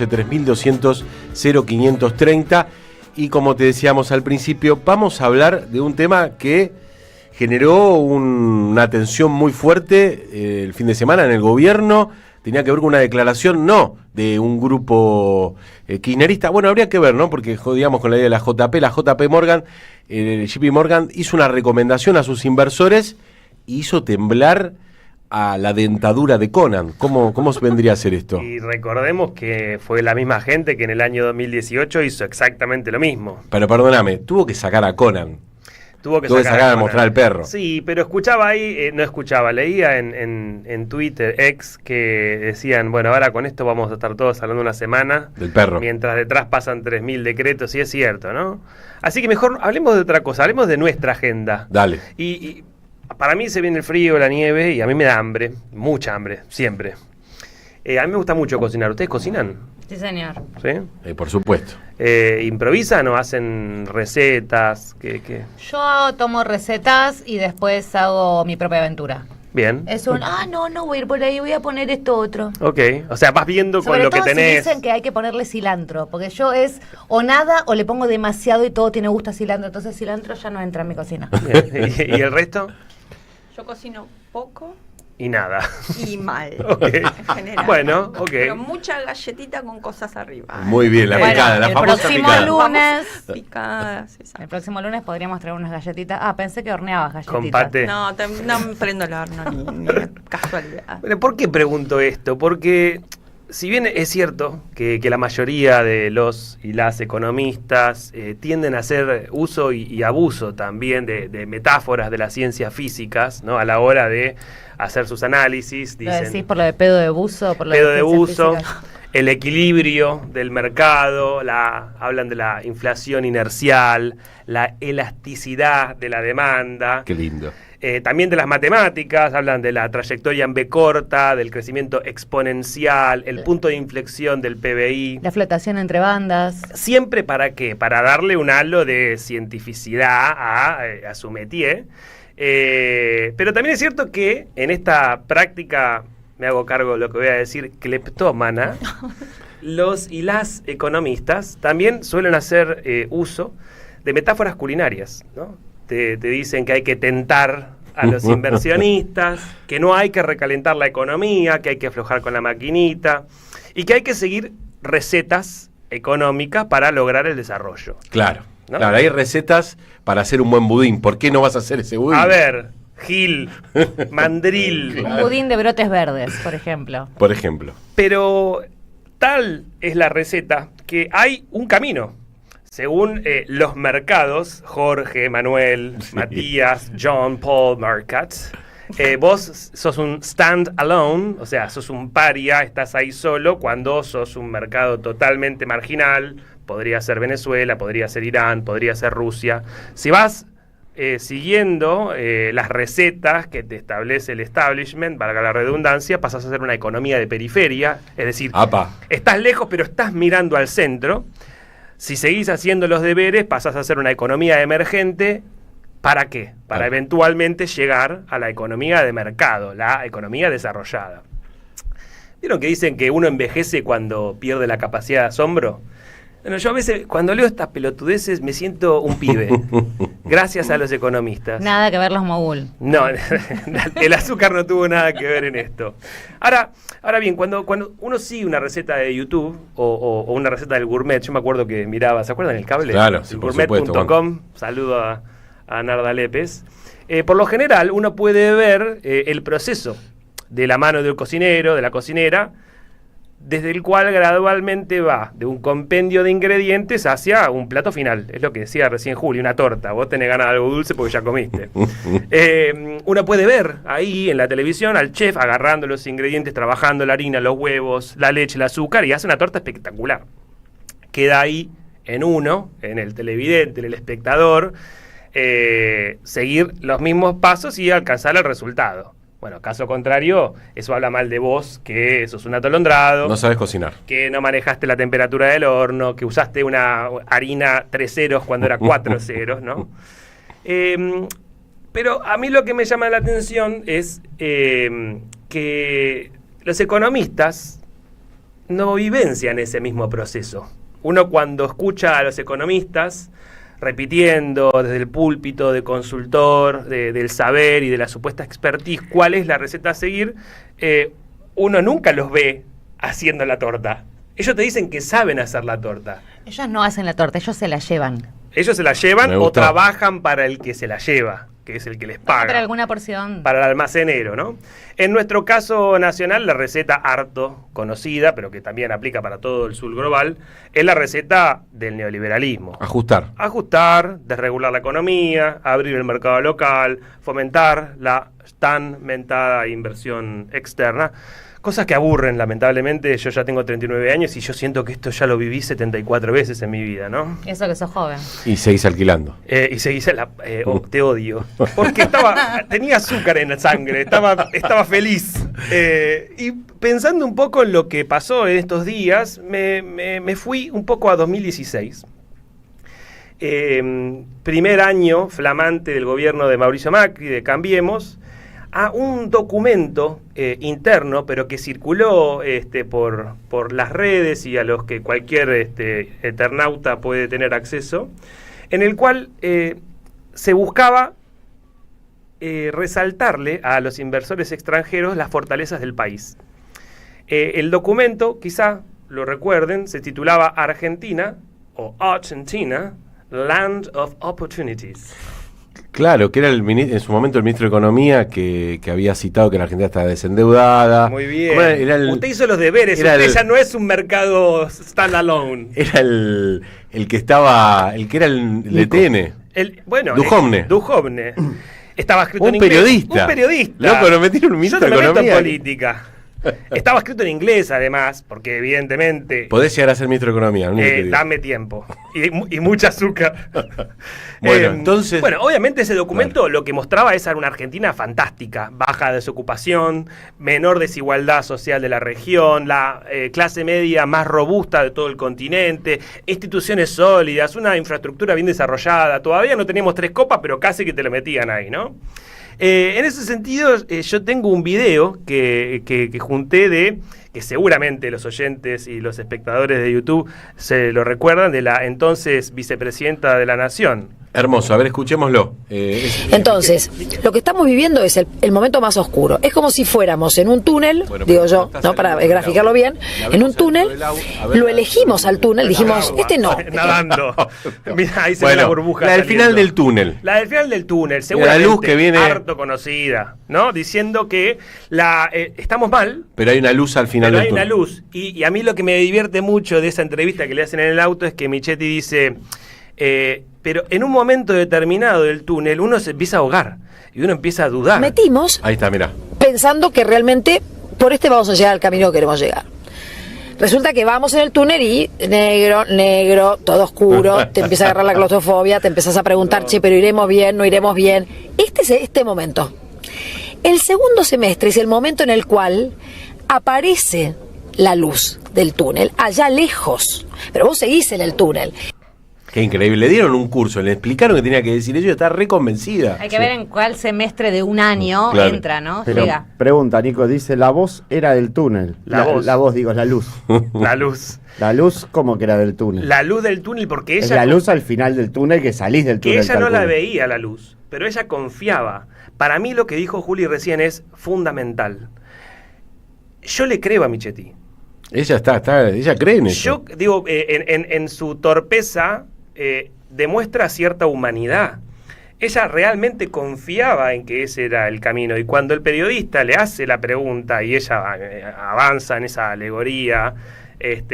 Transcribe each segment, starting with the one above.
3200 0530 y como te decíamos al principio, vamos a hablar de un tema que generó una tensión muy fuerte el fin de semana en el gobierno. Tenía que ver con una declaración, no de un grupo kirchnerista. Bueno, habría que ver, ¿no? Porque digamos con la idea de la JP Morgan, JP Morgan hizo una recomendación a sus inversores y hizo temblar a la dentadura de Conan. ¿Cómo vendría a ser esto? Y recordemos que fue la misma gente que en el año 2018 hizo exactamente lo mismo. Pero perdóname, tuvo que sacar a Conan. Tuvo que sacar a mostrar al perro. Sí, pero escuchaba ahí, leía en Twitter, X, que decían, bueno, ahora con esto vamos a estar todos hablando una semana. Del perro. Mientras detrás pasan 3.000 decretos, y es cierto, ¿no? Así que mejor hablemos de otra cosa, hablemos de nuestra agenda. Dale. Y para mí se viene el frío, la nieve, y a mí me da hambre, mucha hambre, siempre. A mí me gusta mucho cocinar. ¿Ustedes cocinan? Sí, señor. ¿Sí? Por supuesto. ¿Improvisan o hacen recetas? ¿Qué? Yo tomo recetas y después hago mi propia aventura. Bien. Es un, no voy a ir por ahí, voy a poner esto otro. Ok, o sea, vas viendo Sobre con lo todo que tenés. si dicen que hay que ponerle cilantro, porque yo es o nada o le pongo demasiado y todo tiene gusto a cilantro, entonces cilantro ya no entra en mi cocina. Bien. ¿Y el resto? Yo cocino poco Y nada. y mal, Ok. en general. Bueno, ok. Pero mucha galletita con cosas arriba. Muy bien, la Bueno, picada, la el famosa próximo picada. lunes. Picadas, exacto. El próximo lunes podríamos traer unas galletitas. Pensé que horneabas galletitas. Con paté. No, no me prendo el horno ni de casualidad. Bueno, ¿por qué pregunto esto? Porque si bien es cierto que la mayoría de los y las economistas tienden a hacer uso y abuso también de metáforas de las ciencias físicas, ¿no? A la hora de hacer sus análisis, ¿Lo dicen decís por lo de pedo de buzo? Por lo pedo de ciencias uso, físicas? el equilibrio del mercado, hablan de la inflación inercial, la elasticidad de la demanda. Qué lindo. También de las matemáticas, hablan de la trayectoria en B corta, del crecimiento exponencial, el punto de inflexión del PBI. La flotación entre bandas. ¿Siempre para qué? Para darle un halo de cientificidad a su métier. Pero también es cierto que en esta práctica, me hago cargo de lo que voy a decir, cleptómana, los y las economistas también suelen hacer uso de metáforas culinarias, ¿no? Te dicen que hay que tentar a los inversionistas, que no hay que recalentar la economía, que hay que aflojar con la maquinita y que hay que seguir recetas económicas para lograr el desarrollo. Claro. ¿No? Claro, hay recetas para hacer un buen budín. ¿Por qué no vas a hacer ese budín? A ver, Gil, mandril. Un budín de brotes verdes, por ejemplo. Por ejemplo. Pero tal es la receta que hay un camino. Según los mercados, Jorge, Manuel, Sí. Matías, John, Paul, Marcat, vos sos un stand alone, o sea, sos un paria, estás ahí solo cuando sos un mercado totalmente marginal. Podría ser Venezuela, podría ser Irán, podría ser Rusia. Si vas siguiendo las recetas que te establece el establishment, valga la redundancia, pasas a ser una economía de periferia, es decir, estás lejos pero estás mirando al centro. Si seguís haciendo los deberes, pasás a ser una economía emergente. ¿Para qué? Para eventualmente llegar a la economía de mercado, la economía desarrollada. ¿Vieron que dicen que uno envejece cuando pierde la capacidad de asombro? Bueno, yo a veces, cuando leo estas pelotudeces, me siento un pibe. Gracias a los economistas. Nada que ver los mogul. No, el azúcar no tuvo nada que ver en esto. Ahora bien, cuando uno sigue una receta de YouTube o una receta del Gourmet, yo me acuerdo que miraba, ¿se acuerdan el cable? Claro, sí, por supuesto, Gourmet.com, saludo a Narda Lépez. Por lo general, uno puede ver el proceso de la mano del cocinero, de la cocinera, desde el cual gradualmente va de un compendio de ingredientes hacia un plato final. Es lo que decía recién Juli, una torta. Vos tenés ganas de algo dulce porque ya comiste. Uno puede ver ahí en la televisión al chef agarrando los ingredientes, trabajando la harina, los huevos, la leche, el azúcar, y hace una torta espectacular. Queda ahí en el televidente, en el espectador, seguir los mismos pasos y alcanzar el resultado. Bueno, caso contrario, eso habla mal de vos, que sos un atolondrado. No sabes cocinar. Que no manejaste la temperatura del horno, que usaste una harina 3 ceros cuando era 4 ceros, ¿no? Pero a mí lo que me llama la atención es que los economistas no vivencian ese mismo proceso. Uno cuando escucha a los economistas repitiendo desde el púlpito de consultor, del saber y de la supuesta expertise cuál es la receta a seguir, uno nunca los ve haciendo la torta. Ellos te dicen que saben hacer la torta. Ellos no hacen la torta, ellos se la llevan. Ellos se la llevan o trabajan para el que se la lleva, que es el que les paga. Para alguna porción. Para el almacenero, ¿no? En nuestro caso nacional, la receta harto conocida, pero que también aplica para todo el sur global, es la receta del neoliberalismo. Ajustar. Ajustar, desregular la economía, abrir el mercado local, fomentar la tan mentada inversión externa. Cosas que aburren, lamentablemente. Yo ya tengo 39 años y yo siento que esto ya lo viví 74 veces en mi vida, ¿no? Eso que sos joven. Y seguís alquilando. Y seguís te odio. Porque tenía azúcar en la sangre, estaba feliz. Y pensando un poco en lo que pasó en estos días, me fui un poco a 2016. Primer año flamante del gobierno de Mauricio Macri, de Cambiemos, a un documento interno, pero que circuló por las redes y a los que cualquier eternauta puede tener acceso, en el cual se buscaba resaltarle a los inversores extranjeros las fortalezas del país. El documento, quizá lo recuerden, se titulaba Argentina, o Argentina, Land of Opportunities. Claro, que era en su momento el ministro de Economía que había citado que la Argentina estaba desendeudada. Muy bien. Usted hizo los deberes, ya no es un mercado standalone. Era el que era el DTN. Duhovne. Estaba escrito en un inglés. Periodista. Un periodista. Loco, no metieron un ministro de Economía. Yo no me meto en política. Estaba escrito en inglés, además, porque evidentemente... Podés llegar a ser ministro de Economía. Dame tiempo. Y mucha azúcar. Bueno, entonces... Bueno, obviamente ese documento lo que mostraba es una Argentina fantástica. Baja desocupación, menor desigualdad social de la región, la clase media más robusta de todo el continente, instituciones sólidas, una infraestructura bien desarrollada. Todavía no teníamos 3 copas, pero casi que te lo metían ahí, ¿no? En ese sentido, yo tengo un video que junté que seguramente los oyentes y los espectadores de YouTube se lo recuerdan, de la entonces vicepresidenta de la Nación. Hermoso, a ver, escuchémoslo. Entonces, lo que estamos viviendo es el momento más oscuro. Es como si fuéramos en un túnel, digo yo, ¿no? Para graficarlo bien, en un túnel, lo elegimos al túnel, dijimos, no. Nadando. Mira, ahí se ve la burbuja. La del final del túnel. La del final del túnel, seguramente. La luz que viene harto conocida, ¿no? Diciendo que estamos mal. Pero hay una luz al final del túnel. Pero hay una luz. Y a mí lo que me divierte mucho de esa entrevista que le hacen en el auto es que Michetti dice... pero en un momento determinado del túnel uno se empieza a ahogar y uno empieza a dudar. Metimos. Ahí está, mira. Pensando que realmente por vamos a llegar al camino que queremos llegar. Resulta que vamos en el túnel y negro, todo oscuro, te empieza a agarrar la claustrofobia, te empiezas a preguntar, pero iremos bien, no iremos bien. Este es este momento. El segundo semestre es el momento en el cual aparece la luz del túnel, allá lejos, pero vos seguís en el túnel. Qué increíble, le dieron un curso, le explicaron que tenía que decir eso y está reconvencida. Hay que ver en cuál semestre de un año entra, ¿no? Pero llega. Pregunta, Nico, dice, la voz era del túnel. La voz, digo, la luz. La luz. La luz, ¿cómo que era del túnel? La luz del túnel, porque ella... Es la luz al final del túnel, que salís del túnel. Que ella no la veía, la luz, pero ella confiaba. Para mí lo que dijo Juli recién es fundamental. Yo le creo a Michetti. Ella ella cree en eso. Yo digo, en su torpeza... demuestra cierta humanidad. Ella realmente confiaba en que ese era el camino, y cuando el periodista le hace la pregunta y ella avanza en esa alegoría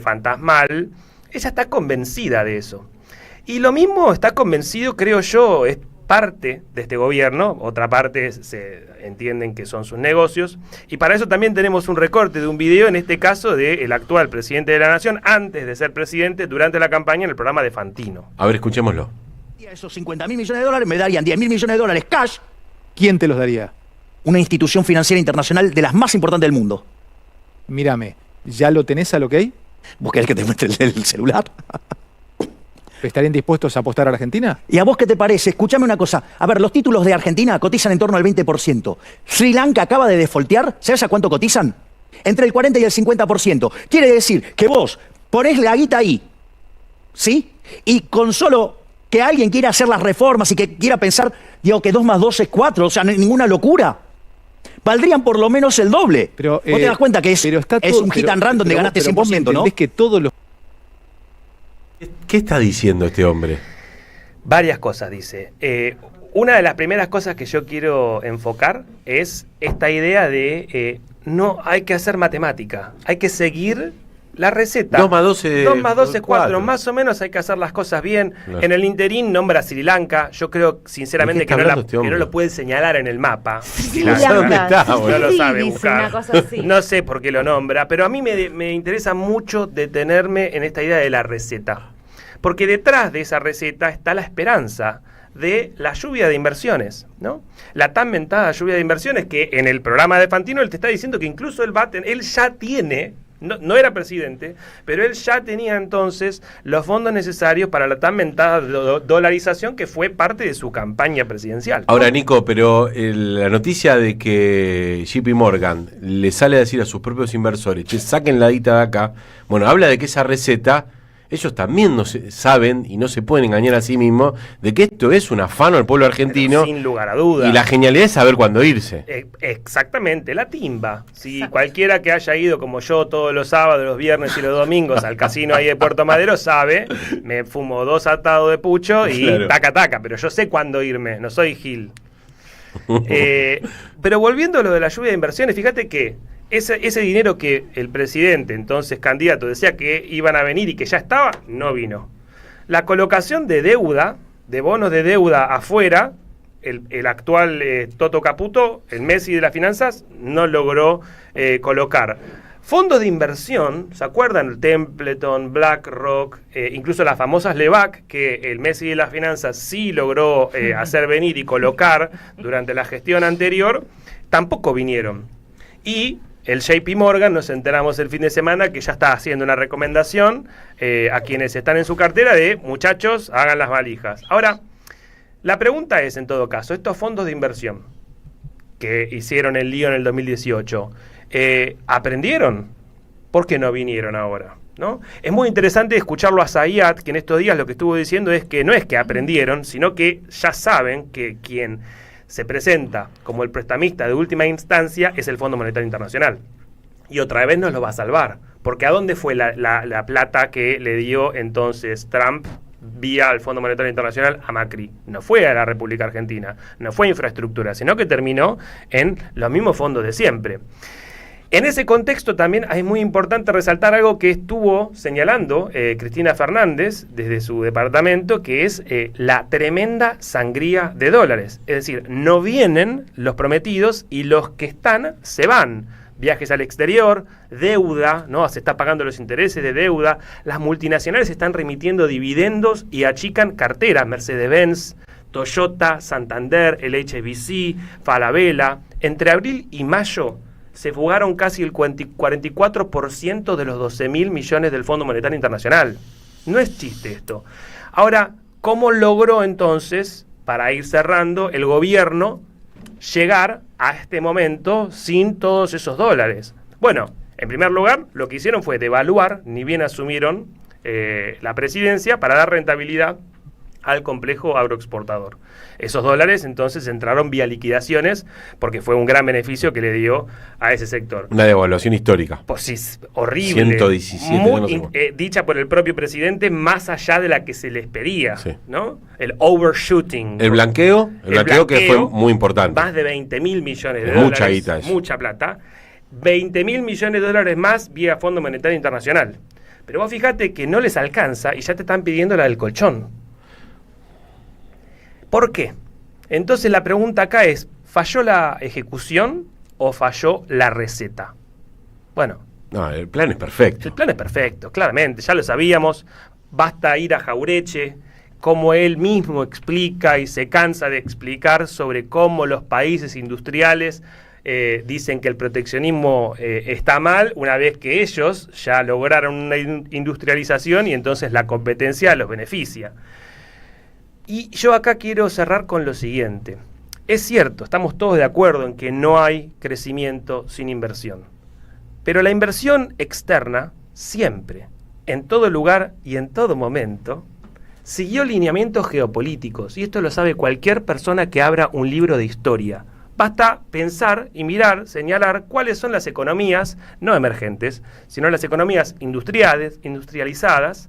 fantasmal, ella está convencida de eso. Y lo mismo está convencido, creo yo, es parte de este gobierno, otra parte se entienden que son sus negocios, y para eso también tenemos un recorte de un video, en este caso del actual presidente de la Nación, antes de ser presidente, durante la campaña en el programa de Fantino. A ver, escuchémoslo. Esos 50.000 millones de dólares me darían 10.000 millones de dólares cash. ¿Quién te los daría? Una institución financiera internacional de las más importantes del mundo. Mírame, ¿ya lo tenés al OK? ¿Vos querés que te muestre el celular? ¿Estarían dispuestos a apostar a Argentina? ¿Y a vos qué te parece? Escúchame una cosa. A ver, los títulos de Argentina cotizan en torno al 20%. Sri Lanka acaba de defoltear. ¿Sabes a cuánto cotizan? entre el 40 y el 50%. Quiere decir que vos ponés la guita ahí, ¿sí? Y con solo que alguien quiera hacer las reformas y que quiera pensar, digo, que 2 más 2 es 4, o sea, ninguna locura. Valdrían por lo menos el doble. Pero, vos te das cuenta que es un hit and run donde ganaste 100%, ¿no? Que todos los... ¿Qué está diciendo este hombre? Varias cosas, dice. Una de las primeras cosas que yo quiero enfocar es esta idea de no hay que hacer matemática, hay que seguir la receta. 2 más 2 es 2 más 2 es 4. 4. Más o menos hay que hacer las cosas bien. Claro. En el interín nombra Sri Lanka. Yo creo sinceramente ¿De qué que está no, hablando este hombre? que no lo puede señalar en el mapa. Sri Lanka. ¿Dónde está, boludo? No lo Sí, sabe dice buscar. una cosa así. No sé por qué lo nombra, pero a mí me interesa mucho detenerme en esta idea de la receta. Porque detrás de esa receta está la esperanza de la lluvia de inversiones, ¿no? La tan mentada lluvia de inversiones que en el programa de Fantino él te está diciendo que incluso él ya tiene, no era presidente, pero él ya tenía entonces los fondos necesarios para la tan mentada dolarización que fue parte de su campaña presidencial. Ahora, Nico, pero la noticia de que JP Morgan le sale a decir a sus propios inversores, che, saquen la guita de acá, bueno, habla de que esa receta, ellos también no saben y no se pueden engañar a sí mismos de que esto es un afano al pueblo argentino. Pero sin lugar a dudas. Y la genialidad es saber cuándo irse. Exactamente, la timba. Si cualquiera que haya ido como yo todos los sábados, los viernes y los domingos al casino ahí de Puerto Madero sabe, me fumo 2 atados de pucho y Claro. taca, pero yo sé cuándo irme, no soy Gil. Pero volviendo a lo de la lluvia de inversiones, fíjate que ese dinero que el presidente, entonces candidato, decía que iban a venir y que ya estaba, no vino. La colocación de deuda, de bonos de deuda afuera, el actual Toto Caputo, el Messi de las finanzas, no logró colocar. Fondos de inversión, ¿se acuerdan? El Templeton, BlackRock, incluso las famosas Levac, que el Messi de las finanzas sí logró hacer venir y colocar durante la gestión anterior, tampoco vinieron. Y el JP Morgan, nos enteramos el fin de semana que ya está haciendo una recomendación a quienes están en su cartera de, muchachos, hagan las valijas. Ahora, la pregunta es, en todo caso, estos fondos de inversión que hicieron el lío en el 2018, ¿aprendieron? ¿Por qué no vinieron ahora? ¿No? Es muy interesante escucharlo a Zayat, que en estos días lo que estuvo diciendo es que no es que aprendieron, sino que ya saben que quien se presenta como el prestamista de última instancia es el Fondo Monetario Internacional. Y otra vez nos lo va a salvar. Porque ¿a dónde fue la plata que le dio entonces Trump vía el Fondo Monetario Internacional a Macri? No fue a la República Argentina, no fue infraestructura, sino que terminó en los mismos fondos de siempre. En ese contexto también es muy importante resaltar algo que estuvo señalando Cristina Fernández desde su departamento, que es la tremenda sangría de dólares. Es decir, no vienen los prometidos y los que están se van. Viajes al exterior, deuda, ¿no? Se está pagando los intereses de deuda, las multinacionales están remitiendo dividendos y achican carteras, Mercedes-Benz, Toyota, Santander, el HSBC, Falabella. Entre abril y mayo se fugaron casi el 44% de los 12.000 millones del Fondo Monetario Internacional. No es chiste esto. Ahora, ¿cómo logró entonces, para ir cerrando, el gobierno llegar a este momento sin todos esos dólares? Bueno, en primer lugar, lo que hicieron fue devaluar, ni bien asumieron la presidencia, para dar rentabilidad al complejo agroexportador. Esos dólares entonces entraron vía liquidaciones porque fue un gran beneficio que le dio a ese sector. Una devaluación histórica. Pues sí, horrible. 117. Muy, dicha por el propio presidente, más allá de la que se les pedía, sí, ¿no? El overshooting. El blanqueo que fue muy importante. Más de 20.000 millones de mucha dólares. Guita eso. Mucha plata. 20.000 millones de dólares más vía Fondo Monetario Internacional. Pero vos fíjate que no les alcanza y ya te están pidiendo la del colchón. ¿Por qué? Entonces la pregunta acá es, ¿falló la ejecución o falló la receta? Bueno. No, el plan es perfecto. El plan es perfecto, claramente, ya lo sabíamos. Basta ir a Jaureche, como él mismo explica y se cansa de explicar sobre cómo los países industriales dicen que el proteccionismo está mal, una vez que ellos ya lograron una industrialización y entonces la competencia los beneficia. Y yo acá quiero cerrar con lo siguiente. Es cierto, estamos todos de acuerdo en que no hay crecimiento sin inversión. Pero la inversión externa, siempre, en todo lugar y en todo momento, siguió lineamientos geopolíticos, y esto lo sabe cualquier persona que abra un libro de historia. Basta pensar y mirar, señalar cuáles son las economías, no emergentes, sino las economías industrializadas,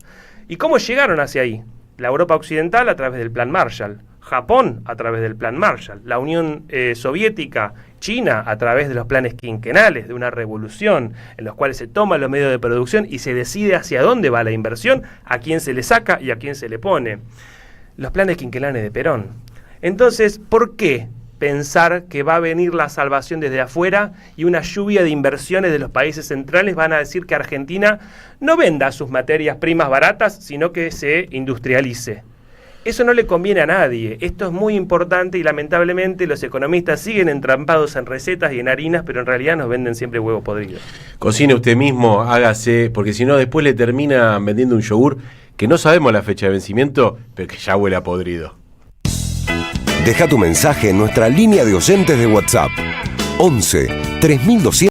y cómo llegaron hacia ahí. La Europa Occidental a través del Plan Marshall, Japón a través del Plan Marshall, la Unión Soviética, China a través de los planes quinquenales, de una revolución en los cuales se toman los medios de producción y se decide hacia dónde va la inversión, a quién se le saca y a quién se le pone. Los planes quinquenales de Perón. Entonces, ¿por qué pensar que va a venir la salvación desde afuera y una lluvia de inversiones de los países centrales van a decir que Argentina no venda sus materias primas baratas, sino que se industrialice? Eso no le conviene a nadie. Esto es muy importante y lamentablemente los economistas siguen entrampados en recetas y en harinas, pero en realidad nos venden siempre huevos podridos. Cocine usted mismo, hágase, porque si no después le termina vendiendo un yogur que no sabemos la fecha de vencimiento, pero que ya huele a podrido. Deja tu mensaje en nuestra línea de oyentes de WhatsApp 11 3200